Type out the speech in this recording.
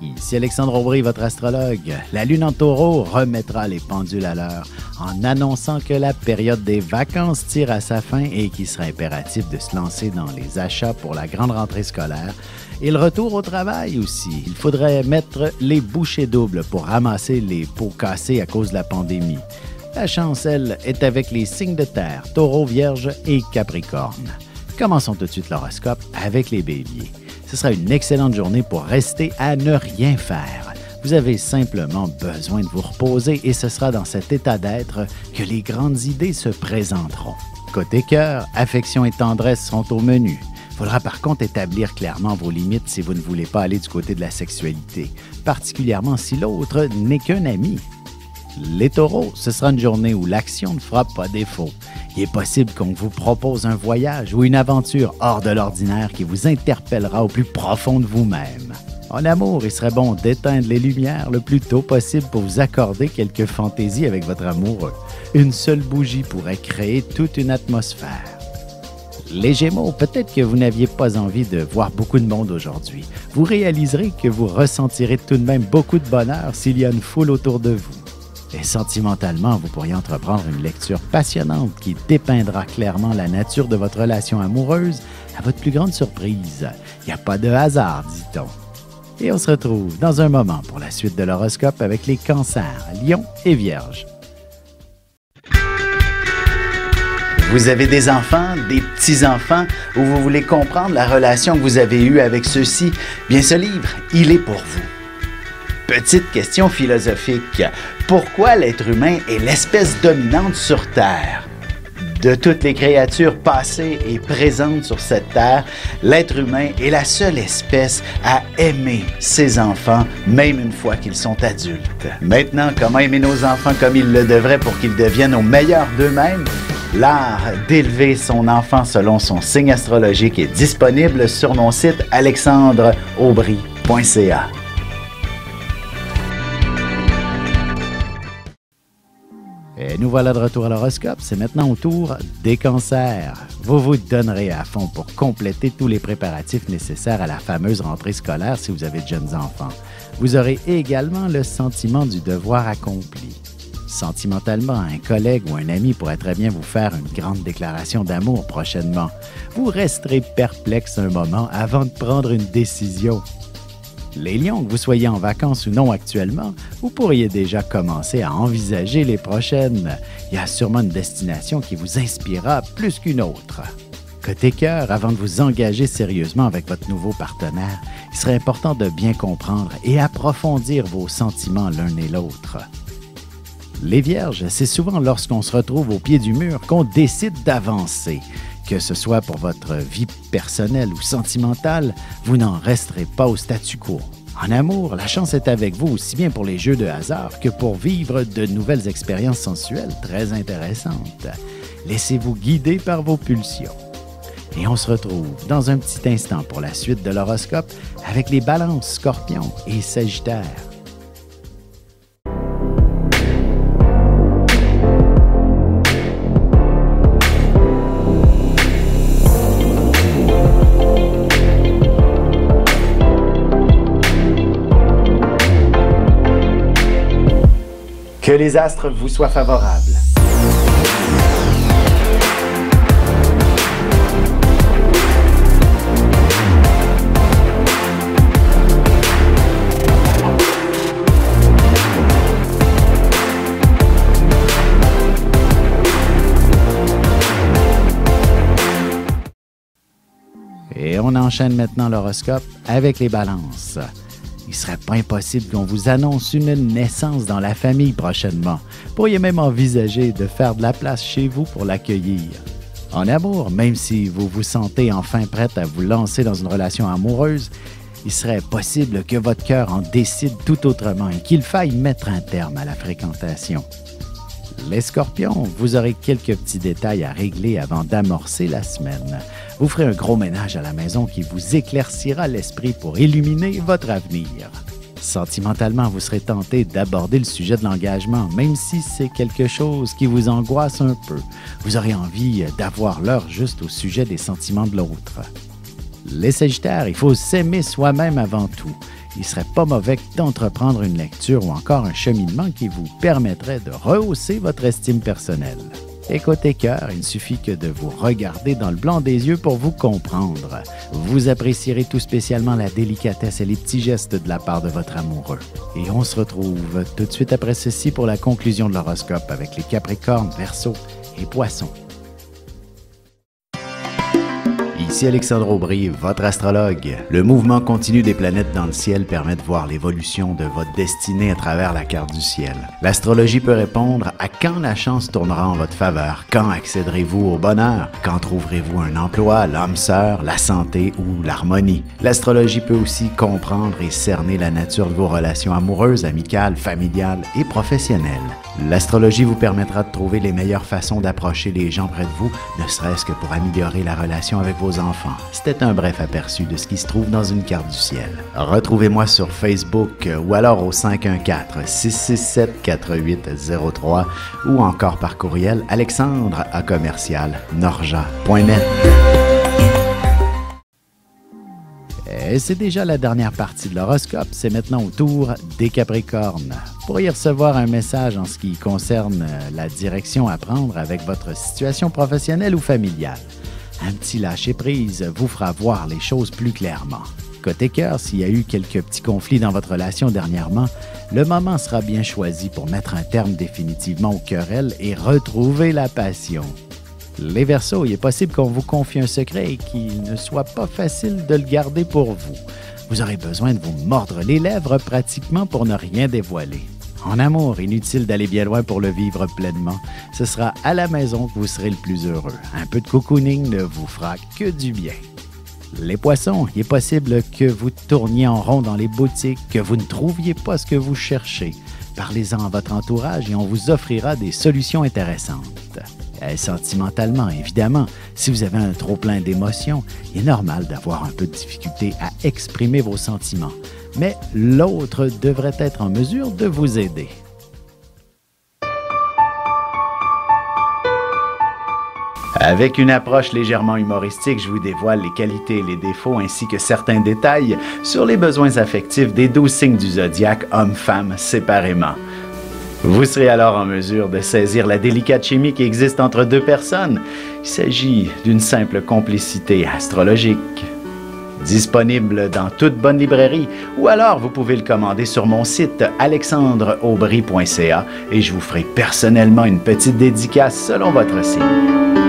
Ici Alexandre Aubry, votre astrologue. La lune en taureau remettra les pendules à l'heure en annonçant que la période des vacances tire à sa fin et qu'il sera impératif de se lancer dans les achats pour la grande rentrée scolaire et le retour au travail aussi. Il faudrait mettre les bouchées doubles pour ramasser les pots cassés à cause de la pandémie. La chance, elle, est avec les signes de terre, taureau, vierge et capricorne. Commençons tout de suite l'horoscope avec les béliers. Ce sera une excellente journée pour rester à ne rien faire. Vous avez simplement besoin de vous reposer et ce sera dans cet état d'être que les grandes idées se présenteront. Côté cœur, affection et tendresse sont au menu. Il faudra par contre établir clairement vos limites si vous ne voulez pas aller du côté de la sexualité, particulièrement si l'autre n'est qu'un ami. Les taureaux, ce sera une journée où l'action ne fera pas défaut. Il est possible qu'on vous propose un voyage ou une aventure hors de l'ordinaire qui vous interpellera au plus profond de vous-même. En amour, il serait bon d'éteindre les lumières le plus tôt possible pour vous accorder quelques fantaisies avec votre amoureux. Une seule bougie pourrait créer toute une atmosphère. Les Gémeaux, peut-être que vous n'aviez pas envie de voir beaucoup de monde aujourd'hui. Vous réaliserez que vous ressentirez tout de même beaucoup de bonheur s'il y a une foule autour de vous. Et sentimentalement, vous pourriez entreprendre une lecture passionnante qui dépeindra clairement la nature de votre relation amoureuse à votre plus grande surprise. Il n'y a pas de hasard, dit-on. Et on se retrouve dans un moment pour la suite de l'horoscope avec les cancers, lions et vierges. Vous avez des enfants, des petits-enfants, ou vous voulez comprendre la relation que vous avez eue avec ceux-ci? Bien, ce livre, il est pour vous. Petite question philosophique. Pourquoi l'être humain est l'espèce dominante sur Terre? De toutes les créatures passées et présentes sur cette Terre, l'être humain est la seule espèce à aimer ses enfants, même une fois qu'ils sont adultes. Maintenant, comment aimer nos enfants comme ils le devraient pour qu'ils deviennent au meilleur d'eux-mêmes? L'art d'élever son enfant selon son signe astrologique est disponible sur mon site alexandreaubry.ca. Et nous voilà de retour à l'horoscope. C'est maintenant au tour des cancers. Vous vous donnerez à fond pour compléter tous les préparatifs nécessaires à la fameuse rentrée scolaire si vous avez de jeunes enfants. Vous aurez également le sentiment du devoir accompli. Sentimentalement, un collègue ou un ami pourrait très bien vous faire une grande déclaration d'amour prochainement. Vous resterez perplexe un moment avant de prendre une décision. Les lions, que vous soyez en vacances ou non actuellement, vous pourriez déjà commencer à envisager les prochaines. Il y a sûrement une destination qui vous inspirera plus qu'une autre. Côté cœur, avant de vous engager sérieusement avec votre nouveau partenaire, il serait important de bien comprendre et approfondir vos sentiments l'un et l'autre. Les vierges, c'est souvent lorsqu'on se retrouve au pied du mur qu'on décide d'avancer. Que ce soit pour votre vie personnelle ou sentimentale, vous n'en resterez pas au statu quo. En amour, la chance est avec vous aussi bien pour les jeux de hasard que pour vivre de nouvelles expériences sensuelles très intéressantes. Laissez-vous guider par vos pulsions. Et on se retrouve dans un petit instant pour la suite de l'horoscope avec les balances, scorpions et sagittaires. Que les astres vous soient favorables. Et on enchaîne maintenant l'horoscope avec les balances. Il ne serait pas impossible qu'on vous annonce une naissance dans la famille prochainement. Vous pourriez même envisager de faire de la place chez vous pour l'accueillir. En amour, même si vous vous sentez enfin prête à vous lancer dans une relation amoureuse, il serait possible que votre cœur en décide tout autrement et qu'il faille mettre un terme à la fréquentation. Les scorpions, vous aurez quelques petits détails à régler avant d'amorcer la semaine. Vous ferez un gros ménage à la maison qui vous éclaircira l'esprit pour illuminer votre avenir. Sentimentalement, vous serez tenté d'aborder le sujet de l'engagement, même si c'est quelque chose qui vous angoisse un peu. Vous aurez envie d'avoir l'heure juste au sujet des sentiments de l'autre. Les Sagittaires, il faut s'aimer soi-même avant tout. Il ne serait pas mauvais d'entreprendre une lecture ou encore un cheminement qui vous permettrait de rehausser votre estime personnelle. Et côté cœur, il ne suffit que de vous regarder dans le blanc des yeux pour vous comprendre. Vous apprécierez tout spécialement la délicatesse et les petits gestes de la part de votre amoureux. Et on se retrouve tout de suite après ceci pour la conclusion de l'horoscope avec les Capricornes, Verseaux et Poissons. Ici Alexandre Aubry, votre astrologue. Le mouvement continu des planètes dans le ciel permet de voir l'évolution de votre destinée à travers la carte du ciel. L'astrologie peut répondre à quand la chance tournera en votre faveur, quand accéderez-vous au bonheur, quand trouverez-vous un emploi, l'âme sœur, la santé ou l'harmonie. L'astrologie peut aussi comprendre et cerner la nature de vos relations amoureuses, amicales, familiales et professionnelles. L'astrologie vous permettra de trouver les meilleures façons d'approcher les gens près de vous, ne serait-ce que pour améliorer la relation avec vos enfants. C'était un bref aperçu de ce qui se trouve dans une carte du ciel. Retrouvez-moi sur Facebook ou alors au 514-667-4803 ou encore par courriel alexandre@norja.net. Et c'est déjà la dernière partie de l'horoscope, c'est maintenant au tour des Capricornes. Pour y recevoir un message en ce qui concerne la direction à prendre avec votre situation professionnelle ou familiale. Un petit lâcher-prise vous fera voir les choses plus clairement. Côté cœur, s'il y a eu quelques petits conflits dans votre relation dernièrement, le moment sera bien choisi pour mettre un terme définitivement aux querelles et retrouver la passion. Les Verseaux, il est possible qu'on vous confie un secret et qu'il ne soit pas facile de le garder pour vous. Vous aurez besoin de vous mordre les lèvres pratiquement pour ne rien dévoiler. En amour, inutile d'aller bien loin pour le vivre pleinement. Ce sera à la maison que vous serez le plus heureux. Un peu de cocooning ne vous fera que du bien. Les Poissons, il est possible que vous tourniez en rond dans les boutiques, que vous ne trouviez pas ce que vous cherchez. Parlez-en à votre entourage et on vous offrira des solutions intéressantes. Sentimentalement, évidemment, si vous avez un trop-plein d'émotions, il est normal d'avoir un peu de difficulté à exprimer vos sentiments. Mais l'autre devrait être en mesure de vous aider. Avec une approche légèrement humoristique, je vous dévoile les qualités et les défauts ainsi que certains détails sur les besoins affectifs des 12 signes du zodiaque, hommes-femmes séparément. Vous serez alors en mesure de saisir la délicate chimie qui existe entre deux personnes. Il s'agit d'une simple complicité astrologique. Disponible dans toute bonne librairie ou alors vous pouvez le commander sur mon site alexandreaubry.ca et je vous ferai personnellement une petite dédicace selon votre signe.